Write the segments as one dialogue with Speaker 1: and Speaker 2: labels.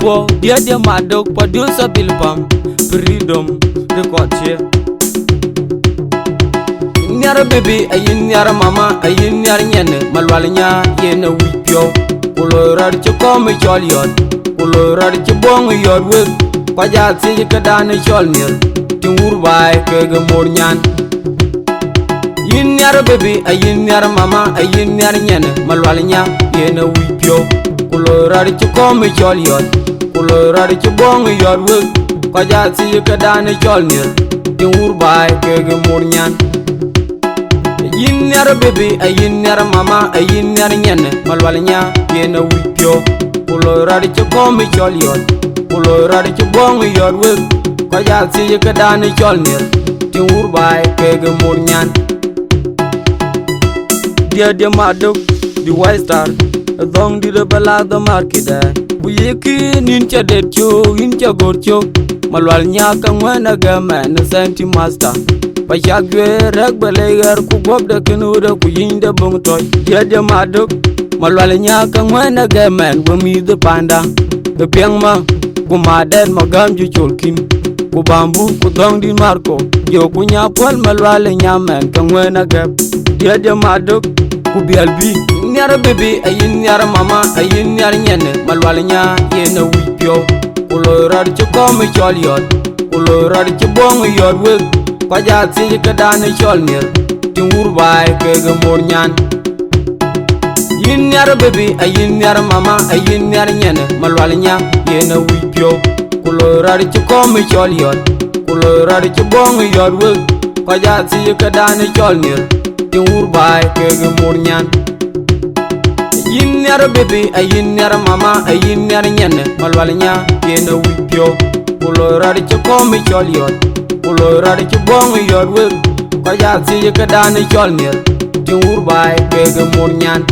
Speaker 1: po dia dia madok producer Bilbam freedom record here. Nyara baby ayin nyara mama ayin nyara nyane malwalnya yena wipyo kulorar ci kom chol yot kulorar ci bong yot wek kwaja ci ka dan chol nir ti wurbai ke ga mornyan yin nyara baby ayin nyara mama ayin nyara nyane malwalnya yena wipyo kulorar ci kom chol yot kulorar ci bong yot wek kwaja ci ka dan chol nir ti wurbai ke ga mornyan yin nyara baby ayin nyara mama ayin nyara nyane malwalnya yena wipyo kulorar ci kom chol yot kulorar ci bong yot wek kwaja ci ka dan chol nir ti wurbai ke ga mornyan dia dia madok di white star dong di bala da markida bu yeki nin cha det cho in cha gorcho malwalnya ka ngwana ga man senti master Pachagwe rag balayer ku gob da kenura ku yinda bong toy dia dia madok malwalnya ka ngwana ga man bu mi de panda de piangma ku maden magam ju cholkin ku bambu ku dong di marko yo ku nya pol malwalnya man ka ngwana ga dia dia madok ku bialbi nyara baby ayin nyara mama ayin nyara nyane malwalnya yena wipyo ku lorar ci kom chol yot ku lorar ci bong yot wek kwaja ci ka dan chol nir ti wurbai ke ga mornyan yin nyara baby ayin nyara mama ayin nyara nyane malwalnya yena wipyo kulorar ci kom chol yot kulorar ci bong yot wek kwaja ci ka dan chol nir ti wurbai ke ga mornyan yin nyara baby ayin nyara mama ayin nyara nyane malwalnya yena wipyo kulorar ci kom chol yot kulorar ci bong yot wek kwaja ci ka dan chol nir ti wurbai ke ga mornyan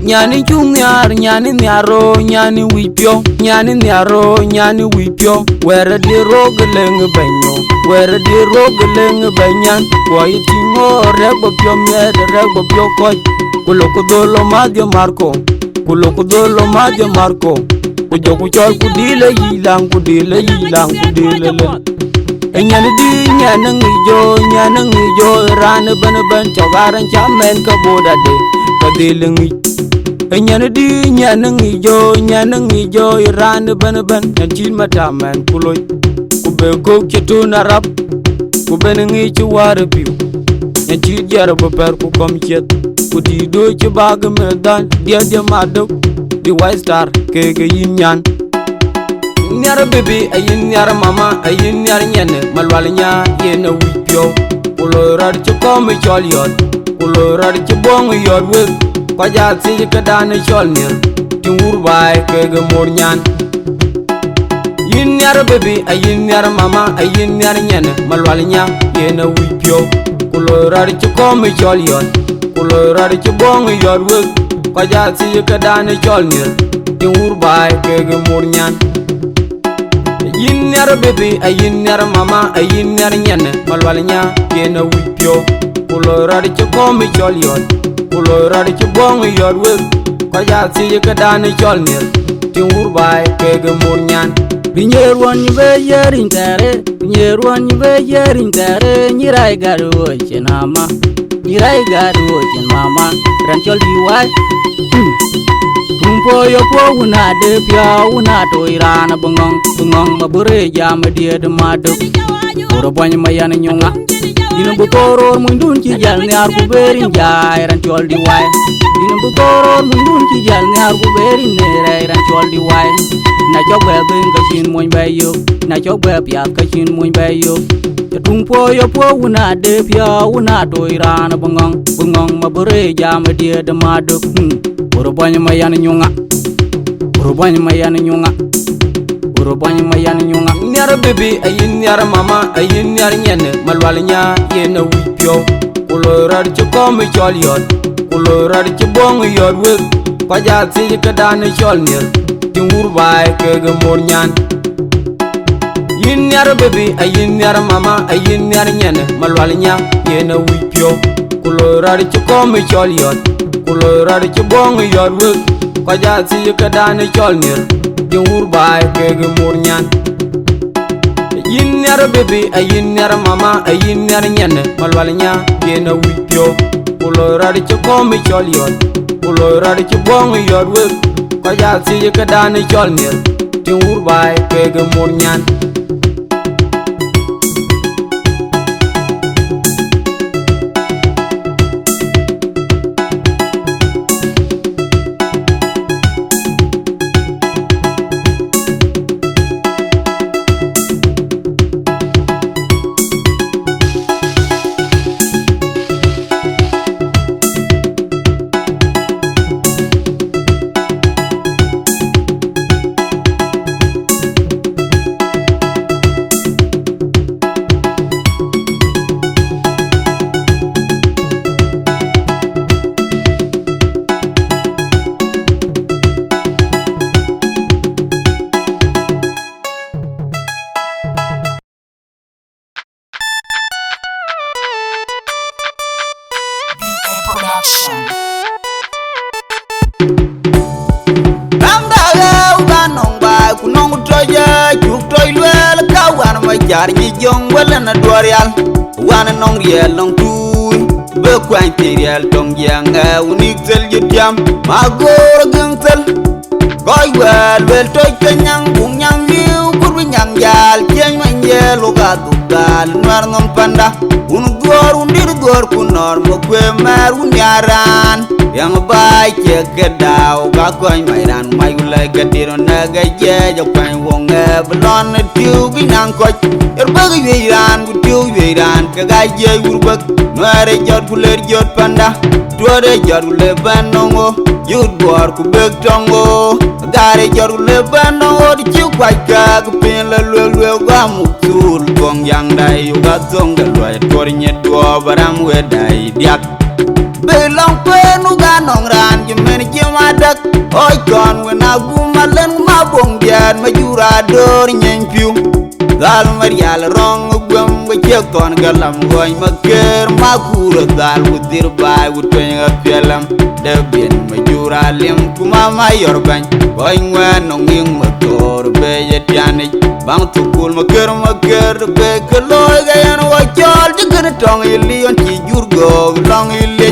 Speaker 1: nyani chung nyani nyaro nyani wipyo nyani nyaro nyani wipyo wera di rogleng banyo wera di rogleng banyan boy tingo rego pyo mer rego pyo koy kulo kudolo madyo marko kulo kudolo madyo marko kujo kuchol kudile yilang kudile yilang kudile le nyani di nyani ngijo ran ban chogaran chamen ka boda de kadile ngi nyani di nyani ngijo ran ban chin matamen kuloy kube ko keto narap kube ngi ci war piu ci jar ba per ku kom chet ku di do ci bag medan dia dia madok di white star ke ga yin nyan nyara baby ayin nyara mama ayin nyara nyane malwalnya yena wipyo kulorar ci kom chol yot kulorar ci bong yot wek kwaja ci ka dan chol nir ti wurbai ke ga mornyan yin nyara baby ayin nyara mama ayin nyara nyane malwalnya yena wipyo kulorar ci kom chol yot kulorar ci bong yot wek kwaja ci ka dan chol nir ti wurbai ke ga mornyan yin nyara baby ayin nyara mama ayin nyara nyane malwalnya yena wipyo kulorar ci kom chol yot kulorar ci bong yot wek kwaja ci ka dan chol nir ti wurbai ke ga mornyan
Speaker 2: Binyerwan be yerin tare binyerwan be yerin tare nyirai garu chenama nyirai garu chen mama ranchol diwai tumpo yo po una de pya una to irana bungong mabure jam dia de maduk oro bany mayan nyonga dina butoro mundun ci jal ne ar ku berin jaay ranchol diwai dina butoro mundun ci jal ne ar ku berin ne ranchol diwai na chok be bin ka chin moñ bay yo na chok be pya ka chin moñ bay yo tung po yo po una de pya una to irana bungong mabure jam dia de maduk oro bany mayan nyonga oro bany mayan nyonga oro bany mayan nyonga
Speaker 1: nyara baby ayin nyara mama ayin nyara nyane malwalnya yena wipyo kulorar ci kom chol yot kulorar ci bong yot wek kwaja ci ka dan chol nir ti wurbai ke ga mornyan yin nyara baby ayin nyara mama ayin nyara nyane malwalnya yena wipyo kulorar ci kom chol yot kulorar ci bong yot wek kwaja ci ka dan chol nir Ting urbai kege murnyan yin nera baby ayin nera mama ayin nera nyene malwalnya gena wipyo ulo radi ci komi chol yon ulo radi ci bong yor wek ko ja si ka dani chol nyer Ting urbai kege murnyan Jar ji jong wala na duarial wana nong riel nong tui be kwang tiriel tong yang unik tel jam magor gang tel goy wel toy kenyang bung nyang liu kur nyang yal chen man yelo ga dugal mar non panda un gor kunor mo kwe mar un yaran yang bai che kedaw ga koy mairan mai ulai gadiro na ga je jo kwang wong blon tiu bi nang ko bagi wiran tiu wiran ka ga je urbak mare jot kuler jot panda tuare jot le banongo yud bor ku bek tongo gare jot le banongo di chiu kwai ka ku pin la lwe ga mutul gong yang dai ga zong ga lwe tor nye do baram we dai diak belong penu ga nong ran je men je madak oi kon we na guma len ma bong dian ma jura dor nyen piu dal marial rong gwam ga je kon galam goy ma ker ma kura dal wudir bai wutwen ga pelam de bien ma jura lim kuma ma yor ban goy ngwan nong ing ma tor be je tiani bang tukul ma ker be kloy ga yan wa chol je gën tong yilion ci jur go long yili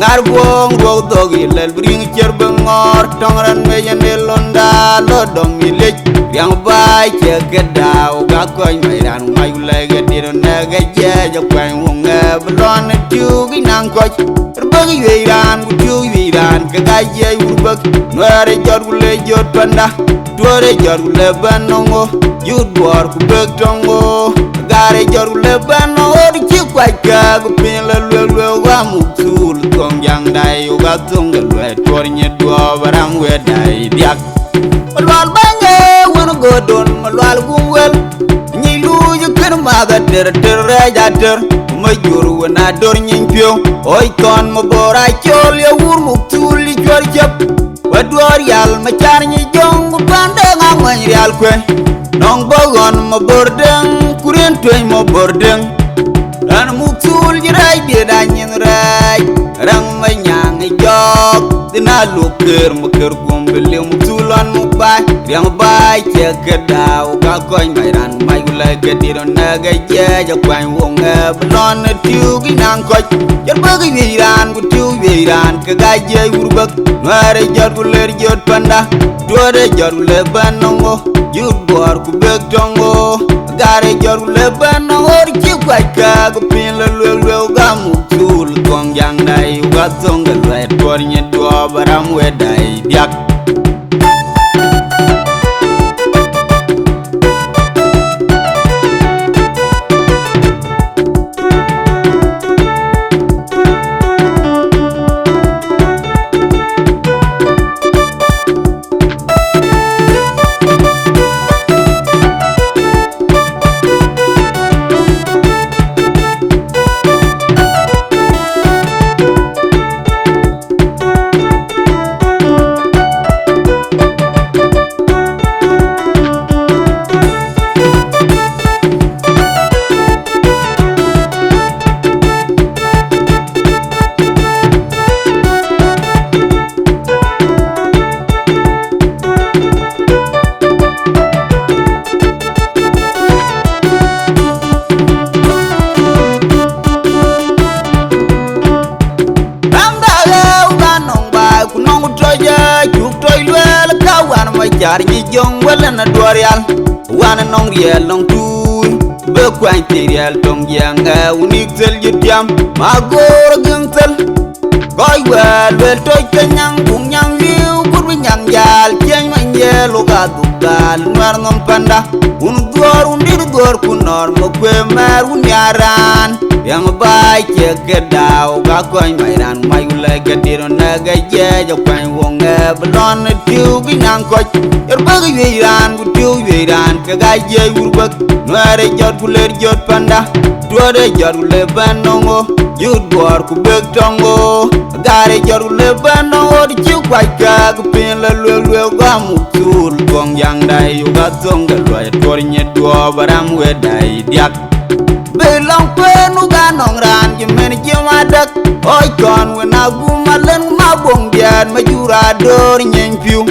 Speaker 1: ngar bong ro dog yilel bring cer be ngor tong ran me yene londa lo dom yili yang bai che kedaw ga koy mai ran mai ulai ga diro na ga je jo kwang wong blon tiu gi nang ko bagi wiran tiu wiran ka ga je urbak noare jor ule jot panda tuare jor ule banongo yud bor ku bek tongo gare jor ule banongo di ci kwai ka ku pin la lwe wa mutul kong yang dai ga tonga lwe tor nye do baram we dai diak malwal bange wono godon malwal gumwel ni lu ju ken ma ga ter ja ter ma jur wona dor nyin pio oi kon mo bora chol ya wur mutul li jor jep wador yal ma char ni jong pande ngamany real kwe nong bogon mo bordeng kurien toy mo bordeng dan mutul jirai de danyin rai rang ma nyang jok dina luker mo ker gum bele mutulan mo bai yang bai che kedaw ga koy mai ran mai ulai gediro na ga je jo kwang wong blon tiu gi nang ko yer bagi wiran ku tiu wiran ka ga je urbak mare jot kuler jot panda dore jot le banongo yud bor ku bek tongo gare jot le banongo ci kwai ka ku pin la lwe ga mutul kong yang dai ga tonga le tor nye do baram we dai diak
Speaker 3: Karji jong wala na duarial wana nong riel nong tuy be kwany terial tong janga unik tel jitiam magor gyang tel goy wel wel toy kenyang bung nyang liu kur nyang jal jeng manje lo ga dukal mar ngom panda un undir duor kunor mo kwe mar unyaran yang bay che kedaw ga koy mairan mayula gadiro naga je jo kwany wonga blon tiu ginang koch yer bag yiran gu tiu yiran ka ga je urbak noare jot kuler jot panda duore jot le banongo yud bor ku beg tongo gare jot le banongo di chiu kwai ka gu pin la lwe ga mutul gong yang dai yu ga tonga lwa tor nye do baram we dai diak belong penu ga nong ran jimen jimadak oi kon we na gu malen ma bong dian ma jura dor nyen piu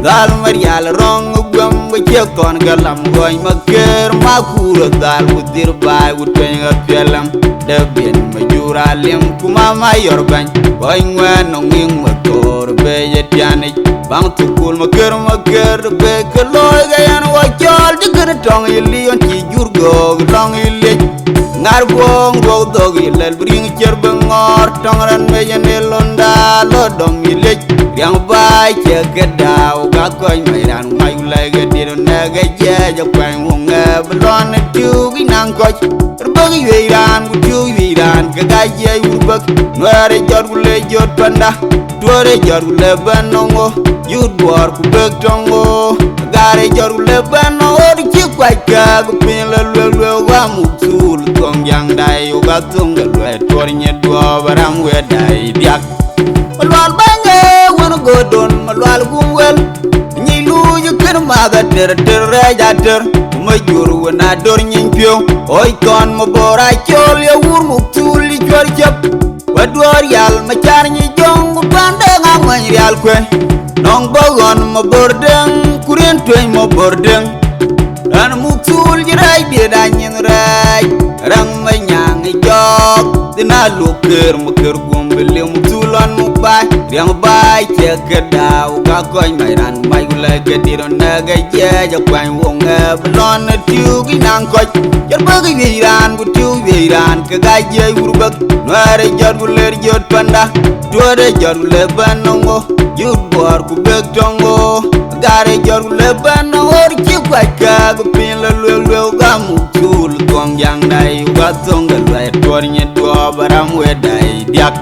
Speaker 3: dal marial rong gwam we che kon galam goy ma ker ma kuro dal udir bai uteng apelam de bien ma jura lim kuma ma yorban goy ngwan nong ing ma tor be yetiani bang tukul ma ker be keloy ga yan wa chol de ker tong ilion ti jurgo tong ili ngar bong ro dog ilel bring cher bengor tong ran me yanelonda lo dom ilej yang bai che kedaw ga koy mairan mayulai ga dir na ga je jo kwang wonga blon tiu ginang koch rbag yiran gu tiu yiran ga ga je urbak noare jot le jot panda duore jot le banongo yud bor ku beg tongo gare jot le banongo di chi kwai ka gu pin la lwe wa mutul tong yang dai u ga tonga lwe tor nye do baram we dai diak malwal bange wono godon malwal gumwel nyi lu yu ker maga ter reja ter ma jur wona dor nyin pio oi kon mo bora chol ya wur mutul li jor jep wador yal ma char nyi jong bande ngamay yal kwe nong bogon mo bordeng kurien twen mo bordeng ran mutul jirai de danyin rai rang ma nyang jok dina luker mo ker gumbele mutulon mo bai yang bai che kedaw ga koy mairan mayula gadiro naga je jo kwany wonga blon tiu ginang koch yer bag yiran gu tiu yiran ka ga je urbak noare jot guler jot panda duore jot le banongo yud bor ku beg tongo gare jot le banongo chi kwai ka gu pin la lwe ga mutul gong yang dai ga tonga lwe tor nye do baram we dai diak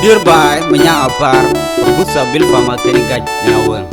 Speaker 3: Dirbai menyang apar busa bil fama teniga nyawen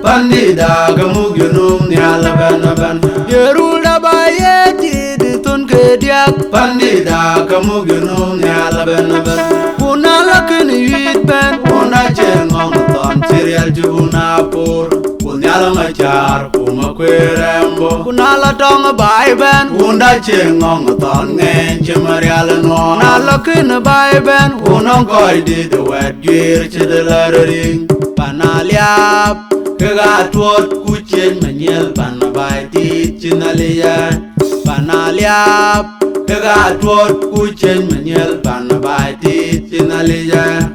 Speaker 4: Pandida gamugynum nyala banaban
Speaker 2: Yerula baye ti tun ke diak
Speaker 4: Pandida gamugynum nyala banaban
Speaker 2: kunala ken yit ben
Speaker 4: Una chengong ton serial juna por Kunyala machar kuma kwerembo
Speaker 2: kunala dong bai ben
Speaker 4: Una chengong ton ngen chimarial no
Speaker 2: kunala ken bai ben
Speaker 4: Unong koi di the wet gear chidelaring
Speaker 2: panaliap
Speaker 4: Kega tuot kuchen manyel panabai ti chinalia
Speaker 2: panaliap
Speaker 4: Kega tuot kuchen manyel panabai ti chinalia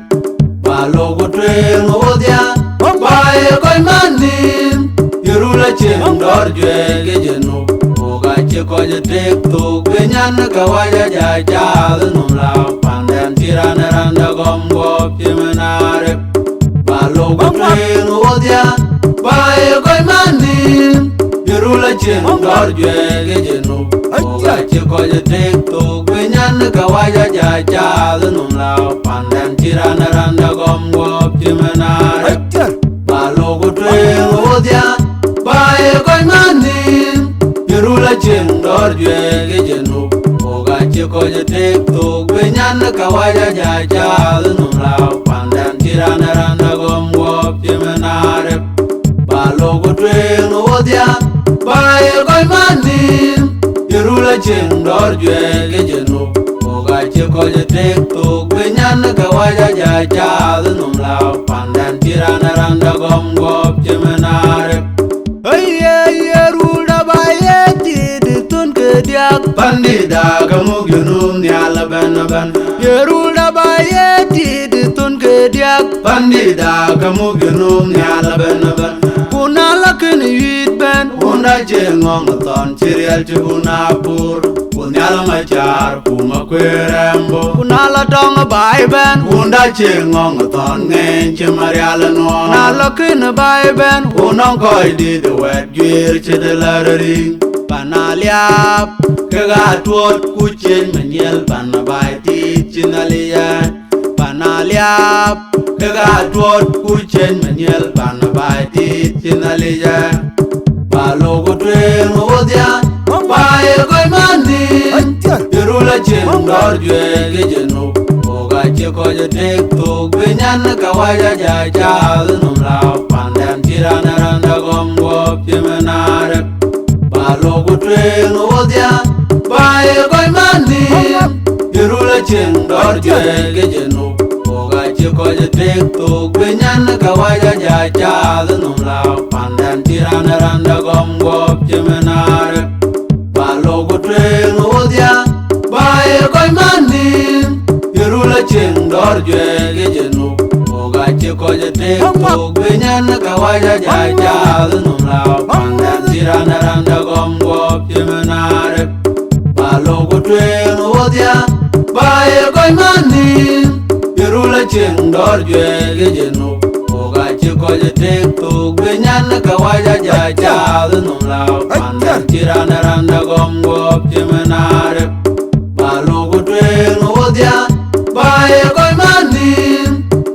Speaker 4: Balogo tren odia Bae koi manin Yerula chen dor jwe ke jenu Oga che koja tek tok Benyan kawaja jajal Num lao panden tirana randa gom gop chimenarep ko tren odia bae koi manin yerula chen dor jwe ge jenu oga che ko je tek to gwenyan ka waja ja ja num la pandan tirana randa gom gop jimenare balo ko tren odia bae koi manin yerula chen dor jwe ge jenu oga che ko je tek to gwenyan ka waja ja ja num la pandan tirana randa gom gop jimenare balo ko tren odia bae koi manin yerula chen dor jwe ge jenu oga che ko je tek to gwenyan ka waja ja ja num la pandan tirana randa gom gop jimenare yerula bae ti de tun ke diak pandida ka mugyunum ni ala ban ban yerula bae ti de tun ke diak pandida ka mugyunum ni ala ban ban kunala ken yit ben unda jengong ton chirial chuna pur kunyala machar kuma kwerembo kunala dong bai ben unda jengong ton ngen chimarial no nala ken bai ben unong koi di de wet gir chidelarari panaliap kega tuot kuchen menyel panabai ti chinalia panaliap kega tuot kuchen menyel panabai ti chinalia balo ko tren odia bae koi manin yerula chen dor jwe ge jenu oga che ko je tek to gwenyan ka waja ja ja num la pandan tirana randa gom gop jimenare balo ko tren odia bae koi manin yerula chen dor jwe ge jenu oga che ko je tek to gwenyan ka waja ja ja num la pandan tirana randa gom gop jimenare balo ko tren odia bae koi manin yerula chen dor jwe ge jenu oga che ko je tek to gwenyan ka waja ja ja num la pandan tirana randa gom gop jimenare balo ko tren odia bae koi manin yerula chen dor jwe ge jenu oga che ko je tek to gwenyan ka waja ja ja num la pandan tirana randa gom gop jimenare balo ko tren odia bae koi manin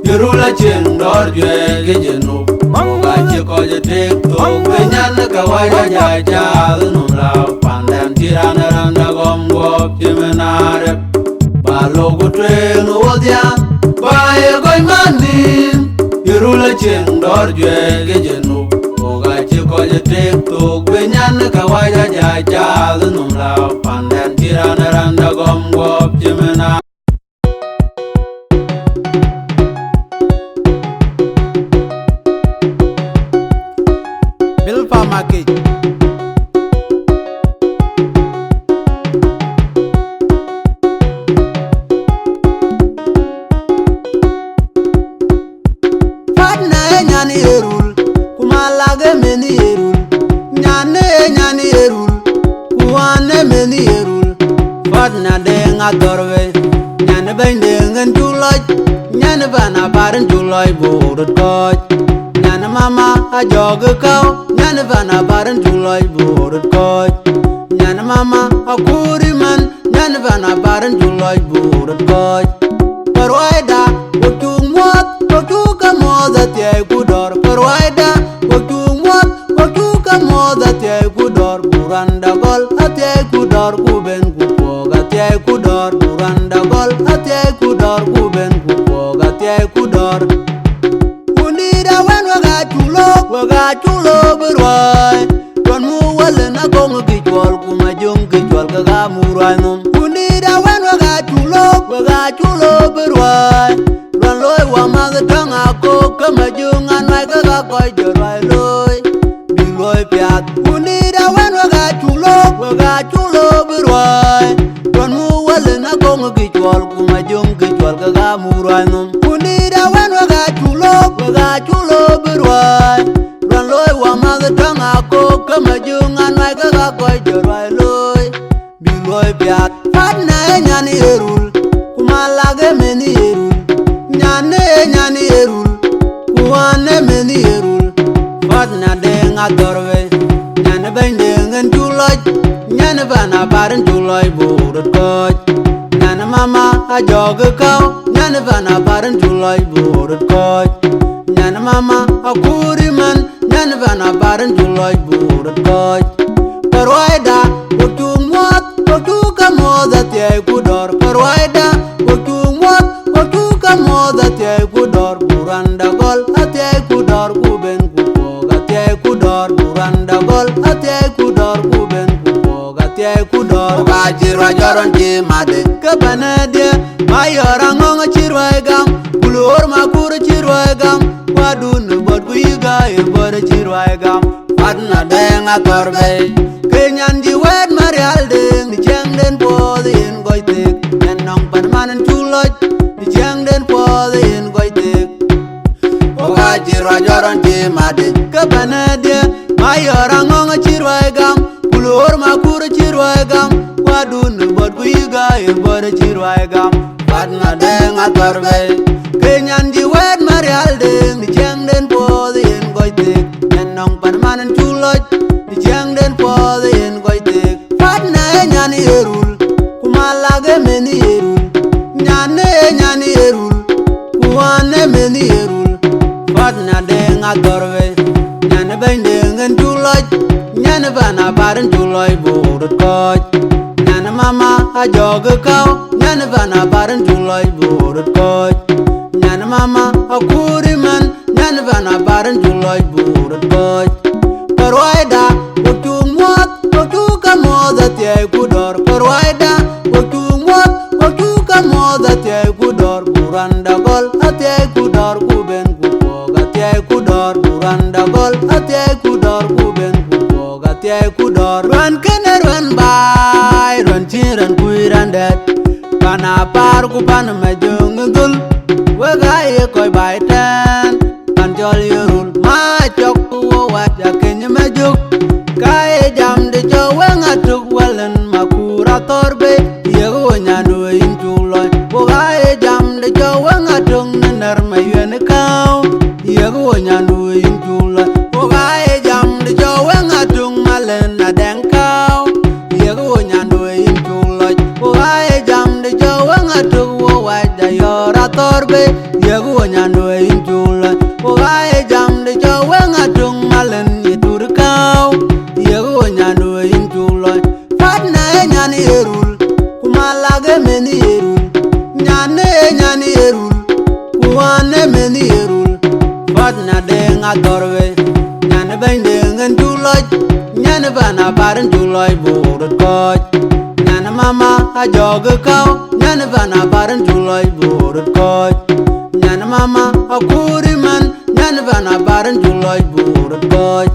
Speaker 4: yerula chen dor jwe ge jenu oga che ko je tek to gwenyan ka waja ja ja num la pandan tirana randa gom gop jimenare balo ko tren odia bae koi manin yerula chen dor jwe ge jenu oga che ko je tek to gwenyan ka waja ja ja num la pandan tirana randa gom gop jimenare
Speaker 5: Bilfa Market. Padna nyani erul kumalage meni erul nyane nyani erul kuane meni erul padna de ngadorwe nyane bende ngen tuloj nyane bana baran tuloj borot koj nyane mama ajoge kau nyane bana baran tuloj borot koj nyane mama akuri man nyane bana baran tuloj borot koj parwaida wotung mot wotuka moda tie kudor parwaida wotung mot wotuka moda tie kudor buranda gol atie kudor kuben kupoga tie kudor buranda gol atie kudor kuben kupoga tie kudor unida wen waga chulo berwai don mu wale na gong gijwal kuma jong gijwal kaga murai num unida wen waga chulo berwai don loy wa mag tanga ko kama jong anai kaga koi jorai loy bi loy piat unida wen waga chulo berwai don mu wale na gong gijwal kuma jong gijwal kaga murai num unida wen waga chulo berwai don loy wa mag tanga ko kama jong anai kaga koi jorai loy bi loy piat padna nyani erul kumalage meni erul nyane nyani erul kuane nga dorwe nyan bende ngen tuloj nyan bana barin tuloj burut koj nyan mama a jog kau nyan bana barin tuloj burut koj nyan mama a kuri man nyan bana barin tuloj burut koj parwaida kutu mwat kutu kamoda te kudor parwaida kutu mwat kutu kamoda te kudor buranda gol ate kudor kuben kupoga te kudor buranda gol ate kudor kuben kupoga te kudor gajira joron ti made kabanade mayora ngonga chirwaigam kulor makur chirwaigam wadun bod kuiga e bod chirwaigam adna denga korbe kenyan di wed marial ding di jeng den pod in goitek en nong pan manen tuloj di jeng den pod in goitek oga jirwa joron ti made kabanade mayora ngonga chirwaigam kulor makur chirwaigam wadun bod kuiga e bod chirwaigam adna denga korbe kenyan di wed marial ding di jeng den pod in goitek en nong pan manen tuloj di jeng den pod in goitek fatna nyani erul kumalage meni erul nyane nyani erul kuane meni erul fatna denga dorwe nyane bende ngen tuloj nyane bana barin tuloj burut koj nyane mama a jog kau nyane bana barin tuloj burut koj nyane mama a kuri man nyane bana barin tuloj burut koj parwaida kutu mwat kutu kamoda te kudor parwaida kutu mwat kutu kamoda te kudor buranda gol ate kudor kuben kupoga te kudor buranda gol ate kudor kuben kupoga te kudor ran kene ran bai ran chiran kuirandet kana par ku pan majung gul wagaye koy bai tan kan jol yorul ma chok wo wat ya kenya majuk kae jam de jo wenga tuk walen makura torbe yego nyanu intuloy wagaye jam de jo wenga tung nar mayen kau yego nyanu intuloy wagaye jam de jo wenga tung malen na den kau yego nyanu intuloy wagaye jam de jo wenga tuk wo waja yora torbe yego nyanu intuloy wagaye jam de jo wenga tung malen yitur kau yego nyanu intuloy fatna nyani erul kumalage meni erul nyane nyani erul kuane meni erul fatna denga dorwe nyane bende ngen tuloj nyane bana barin tuloj burut koj nyane mama a jog kau nyane bana barin tuloj burut koj nyane mama a kuri man nyane bana barin tuloj burut koj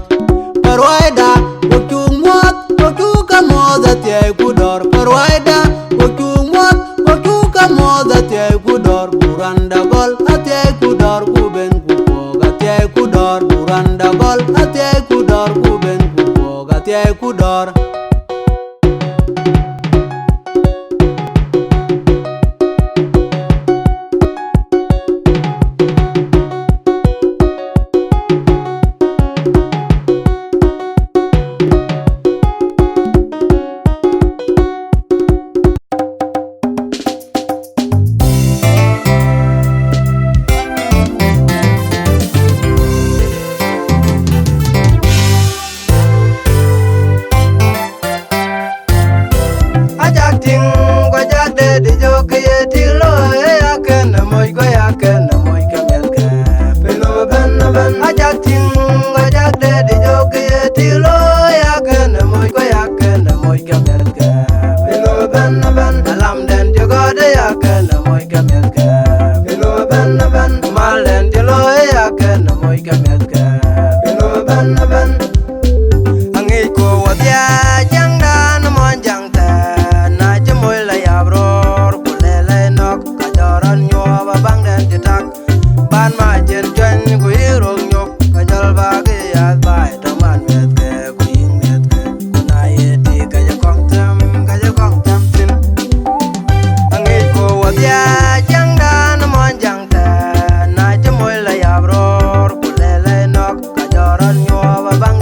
Speaker 5: parwaida kutu mwat kutu kamoda te kudor parwaida kutu mwat kutu kamoda te kudor buranda gol ate kudor kuben kupoga te kudor buranda gol ate kudor kuben kupoga te kudor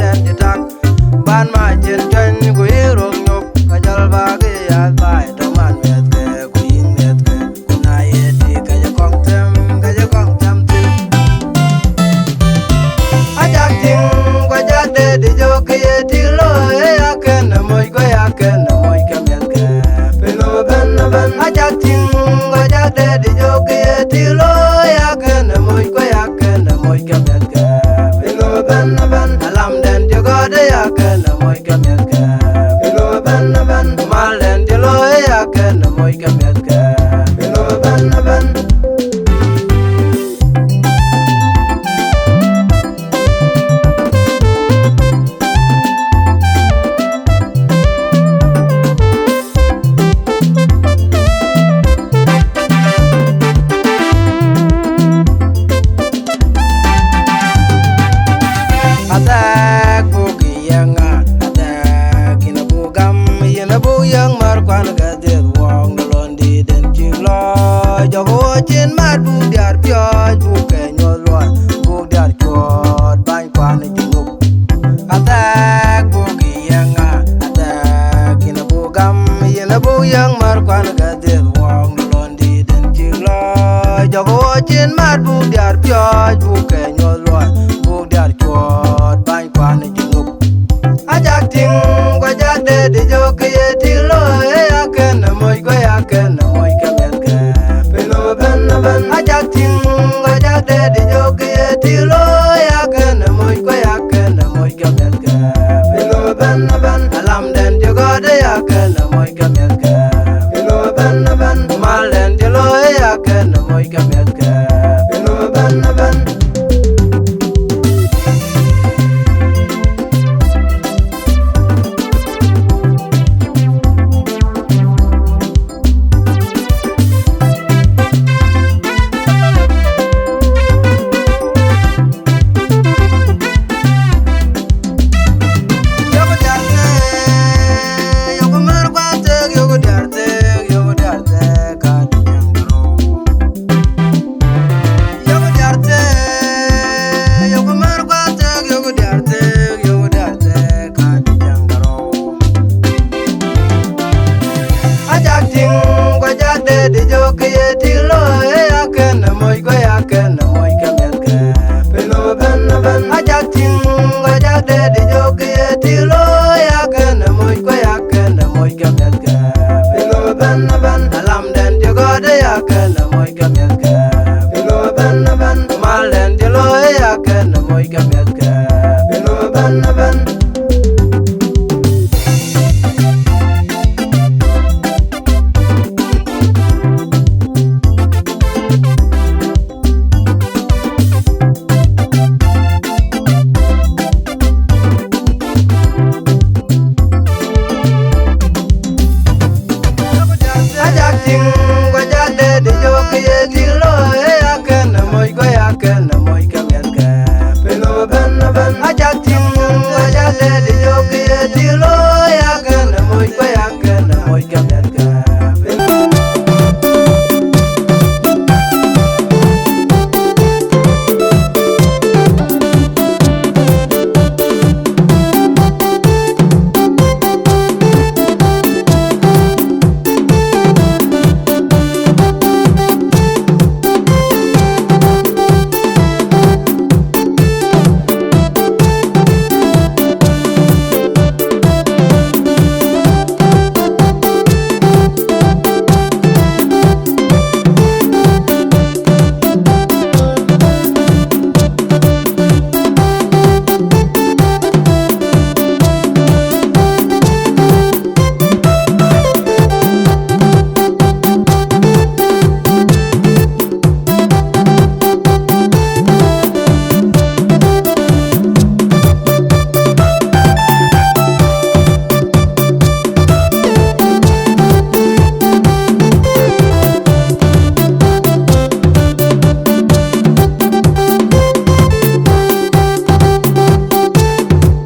Speaker 5: den di tak ban ma chen chen ku irong nyop ka jal ba ge ya bai to man met ke ku yin met ke ku na ye ti ka ja kong tem til ajak ting kwa jak de di jo ke ye ti lo e ya ken moy ko ya ken moy ke met ke pelo ben ben ajak ting kwa jak de di jo ke ye ti lo ya ken moy ko ya ken moy ke met ke pelo ben ben alam den jo go de ya ken moy ke met ke pelo ben ben mal den jo lo ya ken moy ke met ke pelo ben ben atak bugi yanga atak ina bugam ina bu yang mar kwan ga de wong no londi den chi lo jogo chin ma bu dar pyo bu ke nyo lo bu dar chot ban kwan ji nu atak bugi yanga atak ina bugam ina bu yang mar kwan ga de wong no londi den chi lo jogo chin ma bu dar pyo bu ke nyo lo bu dar chot ban kwan ji nu ajak ting kwa jak de di jo ke ye ti lo e ya ken moy ko ya ken moy ke met ke pelo ben ben ajak ting kwa jak de di jo ke ye ti lo ya ken moy ko ya ken moy ke met ke pelo ben ben alam den jo go de ya ken moy ke met ke pelo ben ben mal den jo lo ya ken moy ke met ke pelo ben ben di jo ke ye ti lo e ya ken moy ko ya ken moy ke met ke pelo ben ben ajak ting ko ja de di jo ke ye ti lo ya ken moy ko ya ken moy ke met ke pelo ben ben alam den jo go de ya ken moy ke met ke pelo ben ben mal den jo lo ya ken moy ke met ke pelo ben ben